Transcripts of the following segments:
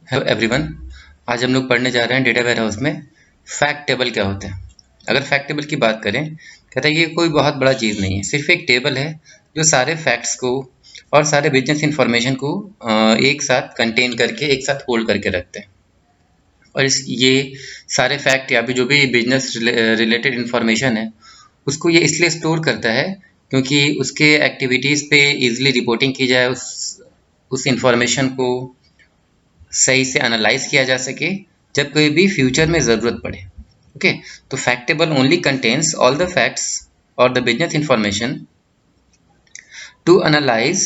Hello everyone. आज हम लोग पढ़ने जा रहे हैं डेटा वेयर हाउस में फैक्ट टेबल क्या होता है। अगर फैक्ट टेबल की बात करें, कहते हैं ये कोई बहुत बड़ा चीज़ नहीं है, सिर्फ एक टेबल है जो सारे फैक्ट्स को और सारे बिजनेस इंफॉर्मेशन को एक साथ कंटेन करके एक साथ होल्ड करके रखते हैं। और ये सारे फैक्ट या भी जो भी बिजनेस रिलेटेड इंफॉर्मेशन है उसको ये इसलिए स्टोर करता है क्योंकि उसके एक्टिविटीज़ पे इजीली रिपोर्टिंग की जाए, उस इंफॉर्मेशन को सही से एनालाइज किया जा सके जब कोई भी फ्यूचर में ज़रूरत पड़े। ओके, तो fact table only contains all the facts और the business information to analyse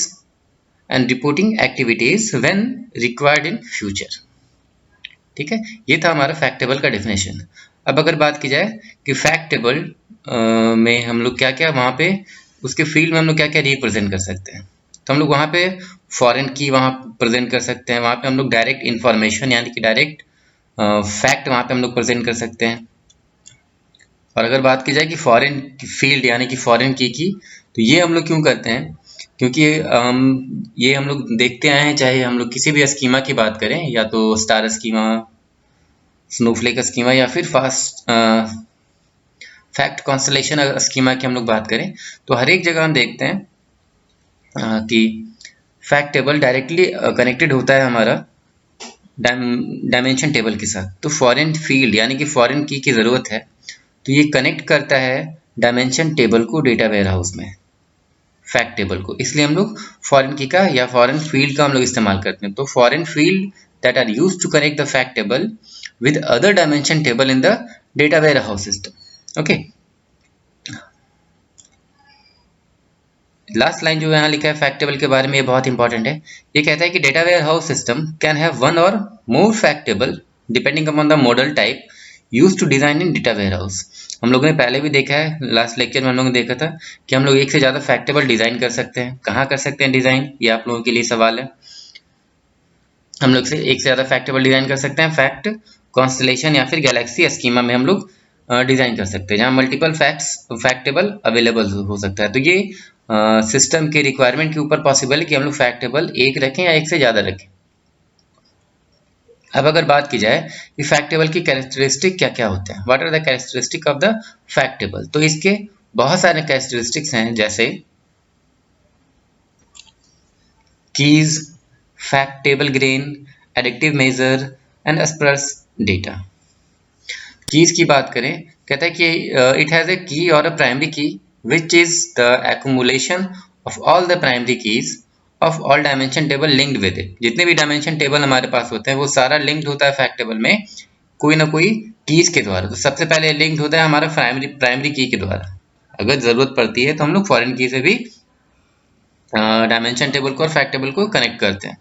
and reporting activities when required in future. ठीक है, ये था हमारा फैक्ट टेबल का डेफिनेशन। अब अगर बात की जाए कि फैक्ट टेबल में हम लोग क्या क्या वहाँ पे उसके फील्ड में हम लोग क्या क्या रिप्रेजेंट कर सकते हैं, तो हम लोग वहाँ पे फॉरेन की वहाँ प्रेजेंट कर सकते हैं। वहाँ पे हम लोग डायरेक्ट इन्फॉर्मेशन यानी कि डायरेक्ट फैक्ट वहाँ पे हम लोग प्रेजेंट कर सकते हैं। और अगर बात की जाए कि फॉरेन फील्ड यानी कि फॉरेन की तो ये हम लोग क्यों करते हैं, क्योंकि ये हम लोग देखते आए हैं, चाहे हम लोग किसी भी स्कीमा की बात करें या तो स्टार स्कीमा, स्नोफ्लेक स्कीमा या फिर फास्ट फैक्ट कॉन्स्टलेशन स्कीमा की हम लोग बात करें, तो हर एक जगह हम देखते हैं कि फैक्ट टेबल डायरेक्टली कनेक्टेड होता है हमारा डायमेंशन टेबल के साथ। तो फॉरेन फील्ड यानी कि फॉरेन की ज़रूरत है तो ये कनेक्ट करता है डायमेंशन टेबल को डेटा वेयर हाउस में फैक्ट टेबल को, इसलिए हम लोग फॉरेन की का या फॉरेन फील्ड का हम लोग इस्तेमाल करते हैं। तो foreign field that are used to connect the fact table with other dimension table in the data warehouse system. Okay, last line जो यहाँ लिखा है फैक्ट टेबल के बारे में, ये बहुत इंपॉर्टेंट है। ये कहता है कि data warehouse system can have one or more fact table depending upon the model type use to design in data warehouse. हम लोगों ने पहले भी देखा है, लास्ट लेक्चर में हम लोगों ने देखा था कि हम लोग एक से ज़्यादा फैक्ट टेबल डिजाइन कर सकते हैं। कहाँ कर सकते हैं डिजाइन, ये आप लोगों के लिए सवाल है। हम लोग से एक से ज़्यादा फैक्ट टेबल डिजाइन कर सकते हैं, फैक्ट कॉन्स्टलेशन या फिर गैलेक्सी स्कीमा में हम लोग डिजाइन कर सकते हैं, जहाँ मल्टीपल फैक्ट टेबल अवेलेबल हो सकता है। तो ये सिस्टम के रिक्वायरमेंट के ऊपर पॉसिबल है कि हम लोग फैक्ट टेबल एक रखें या एक से ज़्यादा रखें। अब अगर बात की जाए कि फैक्ट टेबल की कैरेक्टरिस्टिक क्या क्या होते हैं, what are the characteristic of the fact table, तो इसके बहुत सारे कैरेक्टरिस्टिक्स हैं, जैसे कीज, फैक्ट टेबल ग्रेन, एडिक्टिव measure and sparse data. Keys की बात करें, कहता है कि इट हैज ए की और अ प्राइमरी की which is the accumulation of all the primary keys of all dimension table linked with it. जितने भी डायमेंशन टेबल हमारे पास होते हैं वो सारा लिंक्ड होता है फैक्ट टेबल में कोई ना कोई कीज के द्वारा। तो सबसे पहले लिंक्ड होता है हमारा प्राइमरी की के द्वारा। अगर जरूरत पड़ती है तो हम लोग फॉरेन की से भी डायमेंशन टेबल को और फैक्ट टेबल को कनेक्ट करते हैं।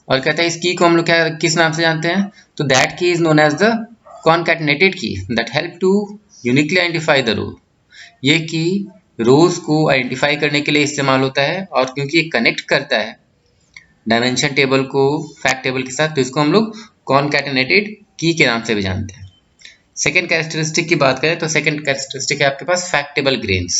और कहता है इस की को हम लोग क्या किस नाम से जानते हैं, तो that key is known as the concatenated key that help to uniquely identify the row. ये की रोज को आइडेंटिफाई करने के लिए इस्तेमाल होता है, और क्योंकि ये कनेक्ट करता है डायमेंशन टेबल को फैक्ट टेबल के साथ, तो इसको हम लोग कॉनकैटिनेटेड की के नाम से भी जानते हैं। सेकेंड कैरेक्टरिस्टिक की बात करें तो सेकेंड कैरेक्टरिस्टिक है आपके पास फैक्ट टेबल ग्रेन्स।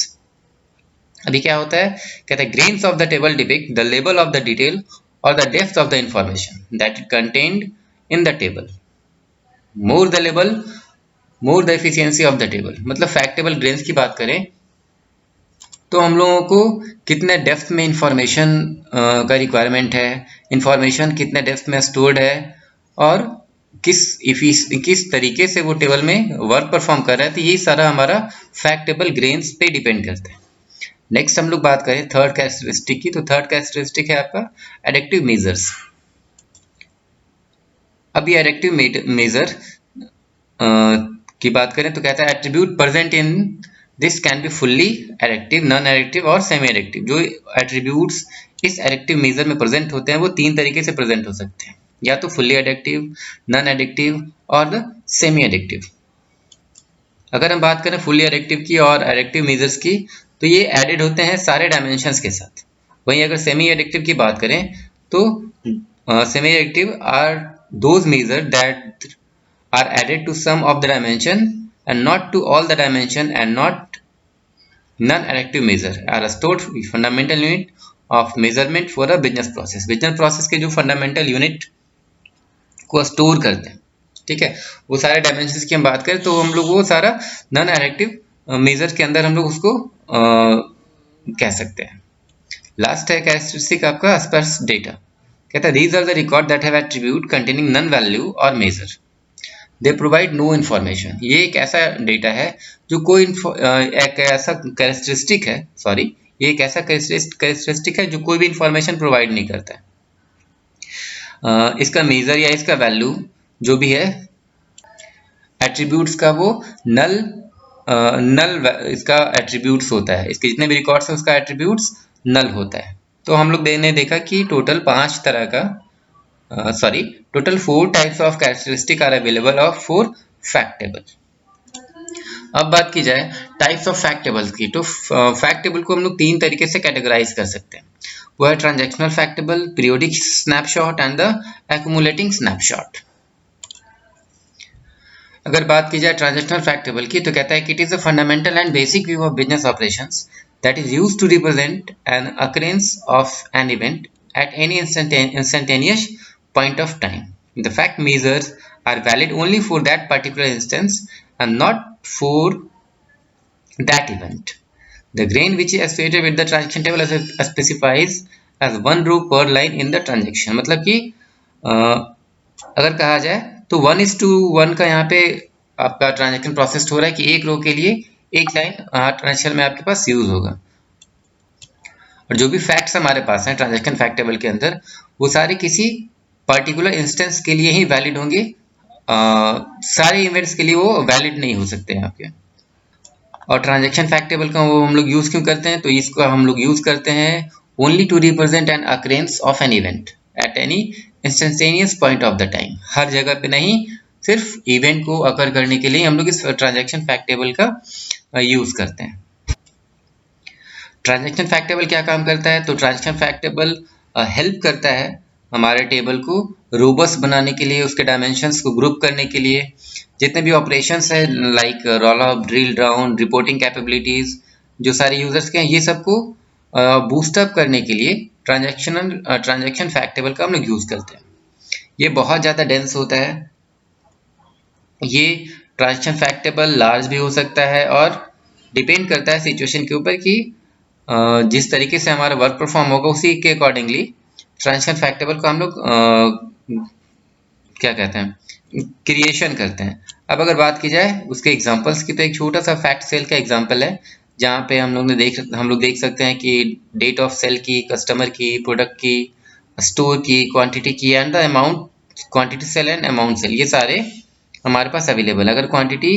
अभी क्या होता है, कहता है grains of the table depict the level of the detail और the depth of the information that it contained in the table. More the level more the efficiency of the table. मतलब fact table grains की बात करें तो हम लोगों को कितने डेप्थ में इंफॉर्मेशन का रिक्वायरमेंट है, इंफॉर्मेशन कितने डेप्थ में स्टोर्ड है, और किस तरीके से वो टेबल में वर्क परफॉर्म कर रहा है, तो ये सारा हमारा फैक्ट टेबल ग्रेन्स पे डिपेंड करता है। नेक्स्ट हम लोग बात करें थर्ड कैरेक्टरिस्टिक की, तो थर्ड कैरेक्टरिस्टिक है आपका एडिक्टिव मेजर्स। अब ये एडिक्टिव मेजर की बात करें तो कहता है attribute present in this can be fully addictive, non addictive और सेमी एडिक्टिव। जो एट्रीब्यूट्स इस एडिक्टिव मेजर में प्रेजेंट होते हैं वो तीन तरीके से प्रेजेंट हो सकते हैं, या तो फुल्ली एडिक्टिव, नॉन एडिक्टिव और द सेमी एडिक्टिव। अगर हम बात करें फुल्ली एडिक्टिव की और एडिक्टिव मेजर्स की, तो ये एडेड होते हैं सारे डायमेंशंस के साथ। वहीं अगर सेमी एडिक्टिव की बात करें तो सेमी एडिक्टिव are those measure that are added to some of the dimension and not to all the dimension, and not non-additive measure are a stored fundamental unit of measurement for a business process। business process के जो fundamental unit को store करते हैं, ठीक है। वो सारे dimensions की हम बात करें तो हम लोग वो सारा नॉन एडिटिव मेजर के अंदर हम लोग उसको कह सकते हैं। लास्ट है कैरेक्टरिस्टिक आपका स्पर्स डेटा, कहता है these are the record that have attribute containing none value और measure, they provide no information. ये एक ऐसा डेटा है जो कोई एक ऐसा कैरेक्टरिस्टिक है, सॉरी ये एक ऐसा कैरेक्टरिस्टिक है जो कोई भी इंफॉर्मेशन प्रोवाइड नहीं करता है। इसका मेजर या इसका वैल्यू जो भी है एट्रीब्यूट्स का वो नल इसका एट्रीब्यूट्स होता है, इसके जितने भी रिकॉर्ड्स हैं उसका एट्रीब्यूट्स नल होता है। तो हम लोग ने देखा कि टोटल 5 तरह का total 4 types of characteristic are available of for fact table. अब बात की जाए टाइप्स ऑफ फैक्ट टेबल की, तो फैक्ट टेबल को हम लोग 3 तरीके से कैटेगराइज कर सकते हैं। वो है transactional fact table, periodic snapshot and the accumulating snapshot. अगर बात की जाए ट्रांजैक्शनल फैक्ट टेबल की, तो कहता है कि it is a fundamental and basic view of business operations that is used to represent an occurrence of an event at any instantaneous point of time. The fact measures are valid only for that particular instance and not for that event. The grain which is associated with the transaction table specifies as 1 row per line in the transaction. मतलब कि अगर कहा जाए तो 1:1 का यहाँ पे आपका ट्रांजेक्शन प्रोसेस हो रहा है कि एक रो के लिए एक लाइन ट्रांजेक्शन में आपके पास यूज होगा, और जो भी फैक्ट्स हमारे पास हैं ट्रांजैक्शन फैक्ट टेबल के अंदर वो सारे किसी पर्टिकुलर इंस्टेंस के लिए ही वैलिड होंगे, सारे इवेंट्स के लिए वो वैलिड नहीं हो सकते हैं आपके। और ट्रांजैक्शन फैक्ट टेबल का वो हम लोग यूज क्यों करते हैं, तो इसको हम लोग यूज करते हैं only to represent an occurrence of an event at any instantaneous point of the time. हर जगह पे नहीं, सिर्फ इवेंट को अकर करने के लिए हम लोग इस ट्रांजैक्शन फैक्ट टेबल का यूज करते हैं। ट्रांजैक्शन फैक्ट टेबल क्या काम करता है, तो ट्रांजैक्शन फैक्ट टेबल हेल्प करता है हमारे टेबल को रोबस्ट बनाने के लिए, उसके डायमेंशंस को ग्रुप करने के लिए, जितने भी ऑपरेशंस है like roll up, drill down, reporting capabilities जो सारे यूजर्स के हैं, ये सबको बूस्ट अप करने के लिए ट्रांजैक्शन फैक्ट टेबल का हम लोग यूज करते हैं। ये बहुत ज़्यादा डेंस होता है। ये ट्रांजैक्शन फैक्ट टेबल लार्ज भी हो सकता है और डिपेंड करता है सिचुएशन के ऊपर कि जिस तरीके से हमारा वर्क परफॉर्म होगा उसी के अकॉर्डिंगली ट्रांजैक्शन फैक्ट टेबल को हम लोग क्या कहते हैं क्रिएशन करते हैं। अब अगर बात की जाए उसके एग्जांपल्स की, तो एक छोटा सा फैक्ट सेल का एग्जांपल है जहाँ पे हम लोग देख सकते हैं कि डेट ऑफ सेल की, कस्टमर की, प्रोडक्ट की, स्टोर की, क्वांटिटी की and the amount, quantity sale and amount sale, ये सारे हमारे पास अवेलेबल है। अगर क्वांटिटी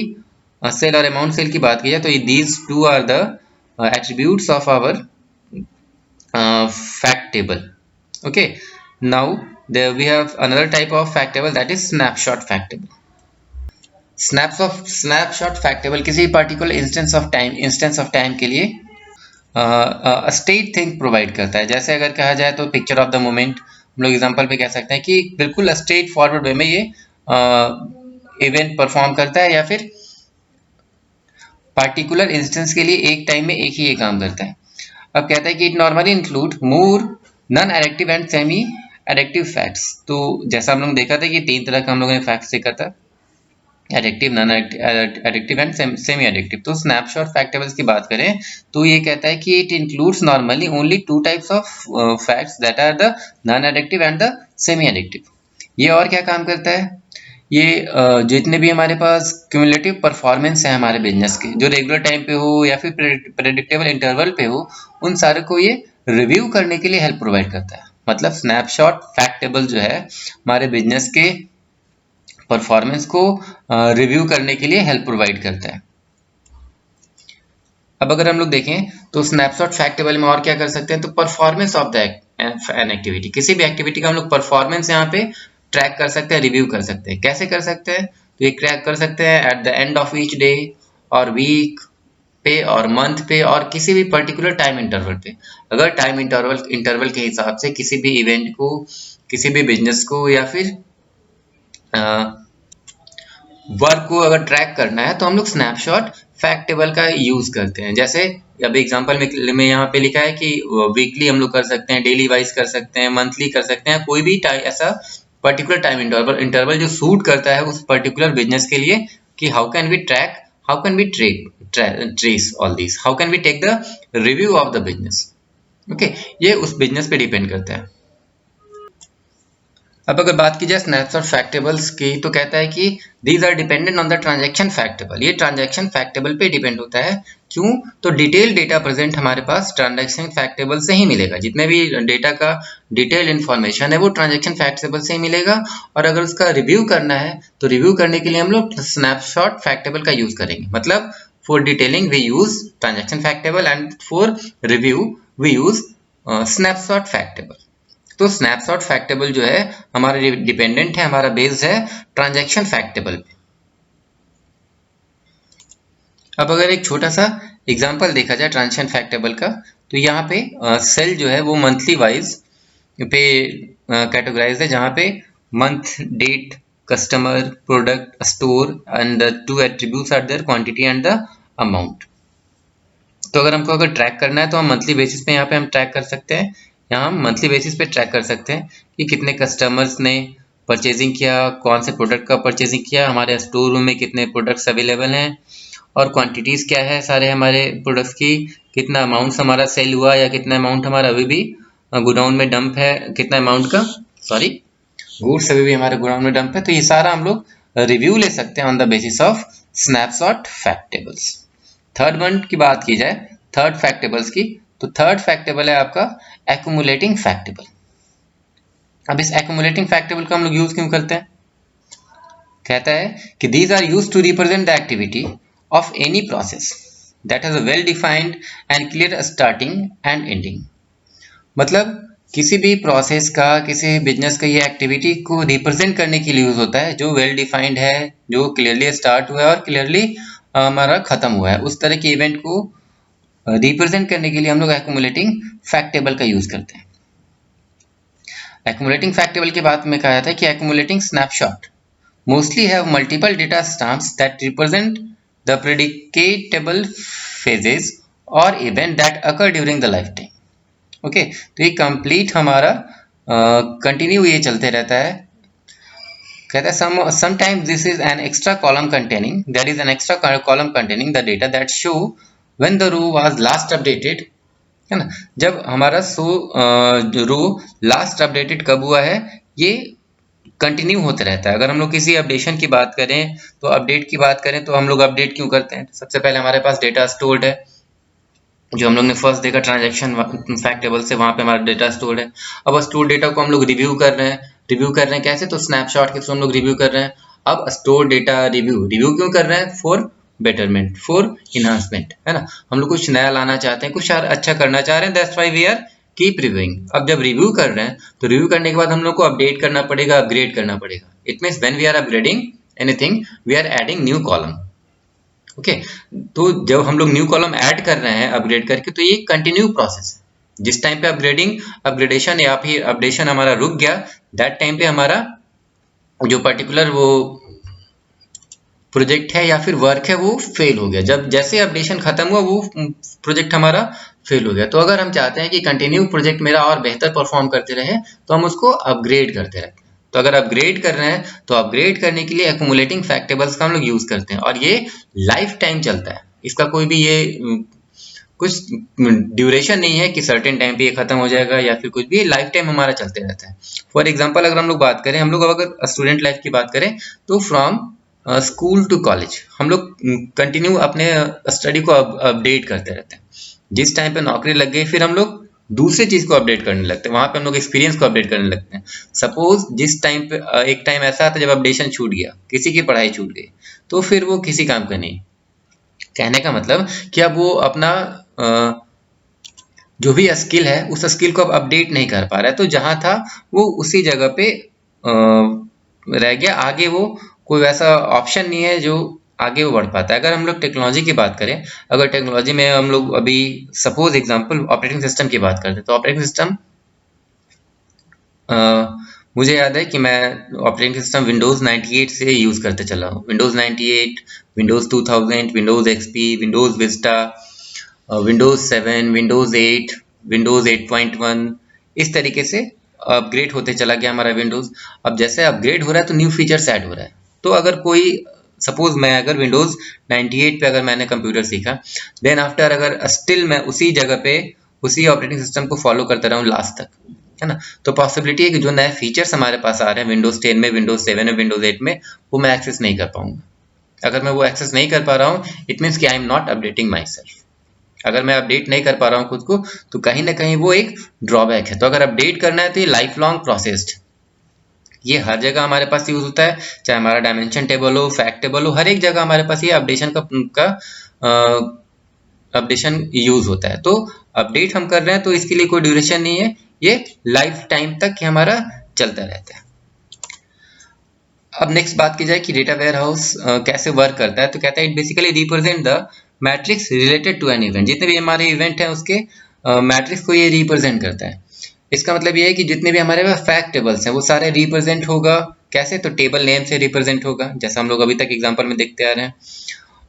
सेल और अमाउंट सेल की बात की जाए तो these two are the attributes of our fact table. Okay, now there we have another type of fact table, that is snapshot fact table. snapshot fact table किसी particular instance of time के लिए state thing provide करता है। जैसे अगर कहा जाए तो पिक्चर ऑफ द मोमेंट, हम लोग एग्जांपल पे कह सकते हैं कि बिल्कुल स्ट्रेट फॉरवर्ड वे में ये इवेंट परफॉर्म करता है या फिर पार्टिकुलर इंस्टेंस के लिए एक टाइम में एक ही ये काम करता है। अब कहता है कि it normally include more non addictive and semi addictive facts. तो जैसा हम लोग देखा था कि 3 तरह का हम लोगों ने फैक्ट्स देखा था, addictive, non addictive and semi addictive. तो स्नैपशॉट फैक्ट टेबल्स की बात करें तो ये कहता है कि it includes normally only 2 types of facts that are the non addictive and the semi addictive. ये और क्या काम करता है, ये जितने भी हमारे पास क्यूमुलेटिव परफॉर्मेंस है हमारे बिजनेस के, जो रेगुलर टाइम पे हो या फिर प्रेडिक्टेबल इंटरवल पे हो, उन सारे को ये रिव्यू करने के लिए हेल्प प्रोवाइड करता है। मतलब स्नैपशॉट फैक्ट टेबल जो है हमारे बिजनेस के परफॉर्मेंस को रिव्यू करने के लिए हेल्प प्रोवाइड करता है। अब अगर हम लोग देखें तो स्नैपशॉट फैक्ट टेबल में और क्या कर सकते हैं, तो performance of the an activity, किसी भी एक्टिविटी का हम लोग परफॉर्मेंस यहाँ पे ट्रैक कर सकते हैं, रिव्यू कर सकते हैं। कैसे कर सकते हैं, तो ये ट्रैक कर सकते हैं at the end of each day और वीक पे और मंथ पे और किसी भी पर्टिकुलर टाइम इंटरवल पे। अगर टाइम इंटरवल के हिसाब से किसी भी इवेंट को, किसी भी बिजनेस को या फिर वर्क को अगर ट्रैक करना है तो हम लोग स्नैपशॉट फैक्ट टेबल का यूज करते हैं। जैसे अभी एग्जांपल में यहाँ पे लिखा है कि वीकली हम लोग कर सकते हैं, डेली वाइज कर सकते हैं, मंथली कर सकते हैं, कोई भी ऐसा पर्टिकुलर टाइम इंटरवल जो सूट करता है उस पर्टिकुलर बिजनेस के लिए, कि how can we trace all this, how can we take the review of the business. Okay, ये उस बिजनेस पे डिपेंड करता है। अब अगर बात की जाए स्नैपशॉट फैक्टेबल्स की, तो कहता है कि these are dependent on the transaction fact table. ये ट्रांजैक्शन फैक्टेबल पे डिपेंड होता है। क्यों? तो डिटेल डेटा प्रेजेंट हमारे पास ट्रांजैक्शन फैक्टेबल से ही मिलेगा। जितने भी डेटा का डिटेल इन्फॉर्मेशन है वो ट्रांजैक्शन फैक्टेबल से ही मिलेगा। और अगर उसका रिव्यू करना है तो रिव्यू करने के लिए हम लोग स्नैपशॉट फैक्टेबल का यूज करेंगे। मतलब for detailing we use transaction fact table and for review we use snapshot fact table. तो स्नैपशॉट फैक्टेबल जो है हमारा डिपेंडेंट है, हमारा बेस्ड है ट्रांजैक्शन फैक्टेबल पे। अब अगर एक छोटा सा एग्जांपल देखा जाए ट्रांजैक्शन फैक्टेबल का, तो यहाँ पे सेल जो है वो मंथली वाइज पे कैटेगराइज है, जहाँ पे month, date, customer, product, store and the two attributes are there, quantity and the amount. तो अगर हमको ट्रैक करना है तो हम मंथली बेसिस पे यहाँ पे हम ट्रैक कर सकते हैं। यहाँ हम मंथली बेसिस पे ट्रैक कर सकते हैं कि कितने कस्टमर्स ने परचेजिंग किया, कौन से प्रोडक्ट का परचेजिंग किया, हमारे स्टोर रूम में कितने प्रोडक्ट्स अवेलेबल हैं, और क्वांटिटीज़ क्या है सारे हमारे प्रोडक्ट्स की, कितना अमाउंट हमारा सेल हुआ या कितना अमाउंट हमारा अभी भी गोडाउन में डंप है, कितना अमाउंट का गुड्स अभी भी हमारे गोडाउन में डंप है। तो ये सारा हम लोग रिव्यू ले सकते हैं on the basis of snapshot fact tables. Third one की बात की जाए, थर्ड फैक्टेबल्स की, तो थर्ड फैक्टेबल है आपका एक्यूमुलेटिंग फैक्टेबल। अब इस एक्यूमुलेटिंग फैक्टेबल का हम लोग यूज क्यों करते हैं? कहता है कि these are use to represent the activity of any process that has a well defined and clear starting and ending. मतलब किसी भी प्रोसेस का, किसी बिजनेस का ये एक्टिविटी को रिप्रेजेंट करने के लिए यूज होता है, जो वेल डिफाइंड है, जो क्लियरली स्टार्ट हुआ है और क्लियरली हमारा खत्म हुआ है, उस तरह के इवेंट को रिप्रेजेंट करने के लिए हम लोग एक्यूमुलेटिंग फैक्टेबल का यूज करते हैं। एक्यूमुलेटिंग फैक्टेबल की बात में कहा जाता है कि accumulating snapshot mostly have multiple data stamps that represent the predictable phases और event that occur during the lifetime. Okay, तो ये कंप्लीट हमारा कंटिन्यू ये चलते रहता है। कहता है sometimes this is an extra column containing, there is an extra column containing the data that show when the row was last updated, है ना। जब हमारा रो लास्ट अपडेटेड कब हुआ है, ये कंटिन्यू होते रहता है। अगर हम लोग किसी अपडेशन की बात करें, तो अपडेट की बात करें तो हम लोग अपडेट क्यों करते हैं? सबसे पहले हमारे पास डेटा स्टोर्ड है, जो हम लोग ने फर्स्ट देखा ट्रांजैक्शन फैक्टेबल से, वहां पे हमारा डेटा स्टोर्ड है। अब स्टोर डेटा को हम लोग रिव्यू कर रहे हैं कैसे? तो स्नैपशॉट के थ्रू हम लोग रिव्यू कर रहे हैं। अब स्टोर डेटा रिव्यू क्यों कर रहे हैं? फॉर बेटरमेंट, फॉर इनहांसमेंट, है ना। हम लोग कुछ नया लाना चाहते हैं, कुछ अच्छा करना चाह रहे हैं, that's why we are keep reviewing. अब जब रिव्यू कर रहे हैं तो रिव्यू करने के बाद हम लोग को अपडेट करना पड़ेगा, अपग्रेड करना पड़ेगा। It means when we are upgrading anything we are adding new column. Okay, तो जब हम लोग न्यू कॉलम ऐड कर रहे हैं अपग्रेड करके, तो ये कंटिन्यू प्रोसेस है। जिस टाइम पे अपग्रेडेशन या फिर अपडेशन हमारा रुक गया, दैट टाइम पे हमारा जो पर्टिकुलर वो प्रोजेक्ट है या फिर वर्क है वो फेल हो गया। जब जैसे अपडेशन खत्म हुआ वो प्रोजेक्ट हमारा फेल हो गया। तो अगर हम चाहते हैं कि कंटिन्यू प्रोजेक्ट मेरा और बेहतर परफॉर्म करते रहे, तो हम उसको अपग्रेड करते रहते हैं। तो अगर अपग्रेड कर रहे हैं तो अपग्रेड करने के लिए एक्यूमुलेटिंग फैक्टेबल्स का हम लोग यूज करते हैं, और ये लाइफ टाइम चलता है। इसका कोई भी ये कुछ ड्यूरेशन नहीं है कि सर्टेन टाइम पे ये खत्म हो जाएगा या फिर कुछ भी, लाइफ टाइम हमारा चलते रहता है। फॉर एग्जांपल अगर हम लोग बात करें, हम लोग अगर स्टूडेंट लाइफ की बात करें, तो फ्रॉम स्कूल टू कॉलेज हम लोग कंटिन्यू अपने स्टडी को अपडेट करते रहते हैं। जिस टाइम पे नौकरी लग गई, फिर हम लोग दूसरी चीज को अपडेट करने लगते हैं, वहां पे हम लोग एक्सपीरियंस को अपडेट करने लगते हैं। सपोज जिस टाइम पे एक टाइम ऐसा आता जब अपडेशन छूट गया, किसी की पढ़ाई छूट गई, तो फिर वो किसी काम का नहीं। कहने का मतलब कि अब वो अपना जो भी स्किल है उस स्किल को अब अपडेट नहीं कर पा रहा है, तो जहां था वो उसी जगह पे रह गया। आगे वो कोई वैसा ऑप्शन नहीं है जो आगे वो बढ़ पाता है। अगर हम लोग टेक्नोलॉजी की बात करें, अगर टेक्नोलॉजी में हम लोग अभी सपोज एग्जांपल ऑपरेटिंग सिस्टम की बात करते हैं, तो ऑपरेटिंग सिस्टम मुझे याद है कि मैं ऑपरेटिंग सिस्टम विंडोज़ 98 से यूज़ करते चला हूँ। Windows 98, Windows 2000, Windows XP, Windows Vista, Windows 7, Windows 8, Windows 8.1, इस तरीके से अपग्रेड होते चला गया हमारा विंडोज़। अब जैसे अपग्रेड हो रहा है तो न्यू फीचर्स ऐड हो रहा है। तो अगर कोई सपोज मैं अगर विंडोज़ 98 पे अगर मैंने कंप्यूटर सीखा, देन आफ्टर अगर स्टिल मैं उसी जगह पे उसी ऑपरेटिंग सिस्टम को फॉलो करता रहूँ लास्ट तक, है ना, तो पॉसिबिलिटी है कि जो नए फीचर्स हमारे पास आ रहे हैं विंडोज़ 10 में, विंडोज़ 7 में, विंडोज़ 8 में, वो मैं एक्सेस नहीं कर पाऊंगा। अगर मैं वो एक्सेस नहीं कर पा रहा हूँ, इट मीन्स कि I am not updating my self. अगर मैं अपडेट नहीं कर पा रहा हूँ खुद को, तो कहीं ना कहीं वो एक ड्रॉबैक है। तो अगर अपडेट करना है तो ये लाइफ लॉन्ग प्रोसेस्ड, ये हर जगह हमारे पास यूज होता है, चाहे हमारा डायमेंशन टेबल हो, फैक्ट टेबल हो, हर एक जगह हमारे पास ये अपडेशन का अपडेशन यूज होता है। तो अपडेट हम कर रहे हैं तो इसके लिए कोई ड्यूरेशन नहीं है, ये लाइफ टाइम तक ये हमारा चलता रहता है। अब नेक्स्ट बात की जाए कि डेटा वेयर हाउस कैसे वर्क करता है, तो कहता है it basically represent the matrix related to an event. जितने भी हमारे इवेंट हैं उसके मैट्रिक्स को ये रिप्रेजेंट करता है। इसका मतलब ये है कि जितने भी हमारे पास फैक्ट टेबल्स हैं वो सारे रिप्रेजेंट होगा कैसे, तो टेबल नेम से रिप्रेजेंट होगा, जैसा हम लोग अभी तक एग्जांपल में देखते आ रहे हैं।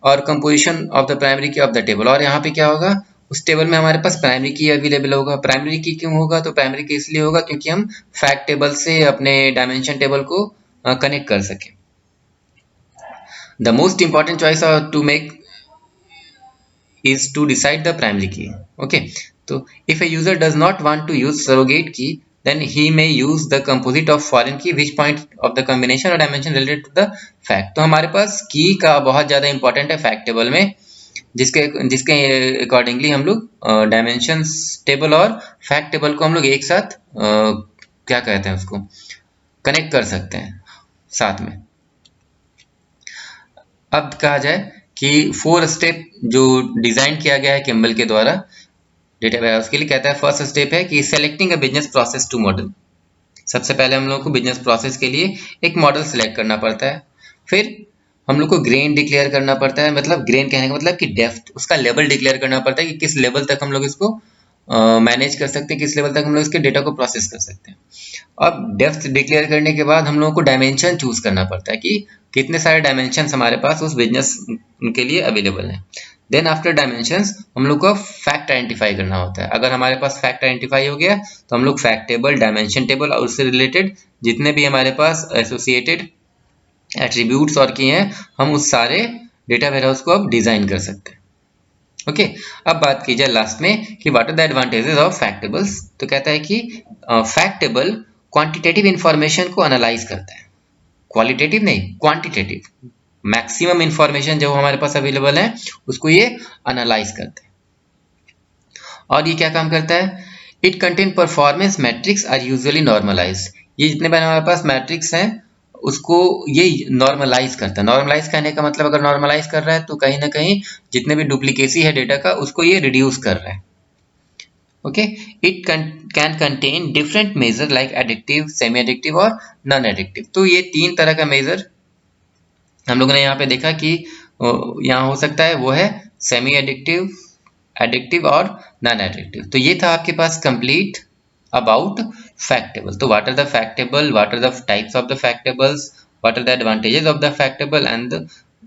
और कंपोजिशन ऑफ द प्राइमरी की ऑफ द टेबल, और यहाँ पे क्या होगा, उस टेबल में हमारे पास प्राइमरी की अवेलेबल होगा। प्राइमरी की क्यों होगा, तो प्राइमरी की इसलिए होगा क्योंकि हम फैक्ट टेबल से अपने डायमेंशन टेबल को कनेक्ट कर सकें। The most important choice to make is to decide the primary key. Okay, so if a user does not want to use surrogate key, then he may use the composite of foreign key which point of the combination or dimension related to the fact। तो हमारे पास की का बहुत ज़्यादा important है fact table में, जिसके accordingly हम लोग डायमेंशंस टेबल और फैक्ट टेबल को हम लोग एक साथ क्या कहते हैं उसको कनेक्ट कर सकते हैं साथ में। अब कहा जाए कि 4 स्टेप जो डिजाइन किया गया है किम्बल के द्वारा डेटा वेयरहाउस के लिए, कहता है फर्स्ट स्टेप है कि selecting a business process to model. सबसे पहले हम लोग को बिजनेस प्रोसेस के लिए एक मॉडल सेलेक्ट करना पड़ता है। फिर हम लोग को ग्रेन डिक्लेयर करना पड़ता है, मतलब ग्रेन कहने का मतलब कि डेप्थ, उसका लेवल डिक्लेयर करना पड़ता है कि किस लेवल तक हम लोग इसको मैनेज कर सकते हैं, किस लेवल तक हम लोग इसके डेटा को प्रोसेस कर सकते हैं। अब डेप्थ डिक्लेयर करने के बाद हम लोगों को डायमेंशन चूज करना पड़ता है कि कितने सारे डायमेंशन हमारे पास उस बिजनेस के लिए अवेलेबल हैं। देन आफ्टर डायमेंशंस हम लोग को फैक्ट आइडेंटिफाई करना होता है। अगर हमारे पास फैक्ट आइडेंटिफाई हो गया तो हम लोग फैक्ट टेबल, डायमेंशन टेबल और उससे रिलेटेड जितने भी हमारे पास एसोसिएटेड एट्रीब्यूट्स और की हैं, हम उस सारे डेटा वेयरहाउस को अब डिजाइन कर सकते हैं। ओके, अब बात की जाए लास्ट में कि what are the advantages of fact tables. तो कहता है कि फैक्ट टेबल क्वांटिटेटिव इंफॉर्मेशन को एनालाइज करता है, क्वालिटेटिव नहीं क्वांटिटेटिव। मैक्सिमम इंफॉर्मेशन जो हमारे पास अवेलेबल है उसको ये एनालाइज करता है। और ये क्या काम करता है, it contain performance matrix are usually normalize. ये जितने भी हमारे पास मैट्रिक्स हैं उसको ये नॉर्मलाइज करता है। नॉर्मलाइज कहने का मतलब अगर नॉर्मलाइज कर रहा है तो कहीं ना कहीं जितने भी डुप्लीकेसी है डेटा का उसको ये रिड्यूस कर रहा है। Okay, it can contain different major like addictive, semi addictive और नॉन एडिक्टिव। तो ये 3 तरह का मेजर हम लोगों ने यहाँ पे देखा कि यहाँ हो सकता है, वो है सेमी एडिक्टिव, एडिक्टिव और नॉन एडिक्टिव। तो ये था आपके पास कंप्लीट अबाउट फैक्ट टेबल। तो what are the fact table, what are the types of the fact tables, what are the advantages of the fact table and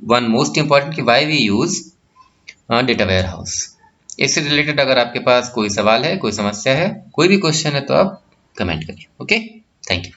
one most important कि why we use data warehouse. इससे related अगर आपके पास कोई सवाल है, कोई समस्या है, कोई भी क्वेश्चन है तो आप कमेंट करिए। Okay, thank you.